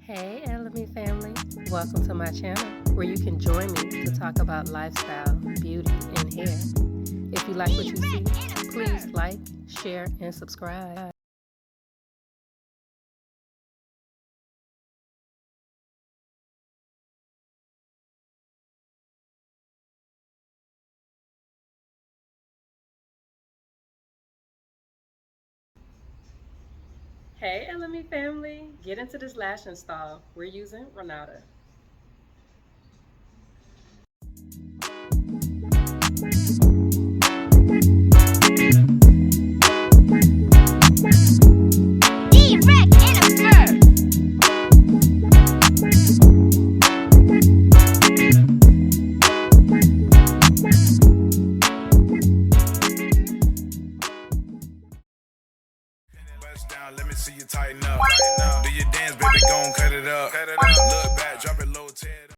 Hey LME family, welcome to my channel where you can join me to talk about lifestyle, beauty, and hair. If you like what you see, please like, share, and subscribe. Hey LME family, get into this lash install. We're using Renata. Let me see you tighten up. Do your dance, baby, gon' cut it up.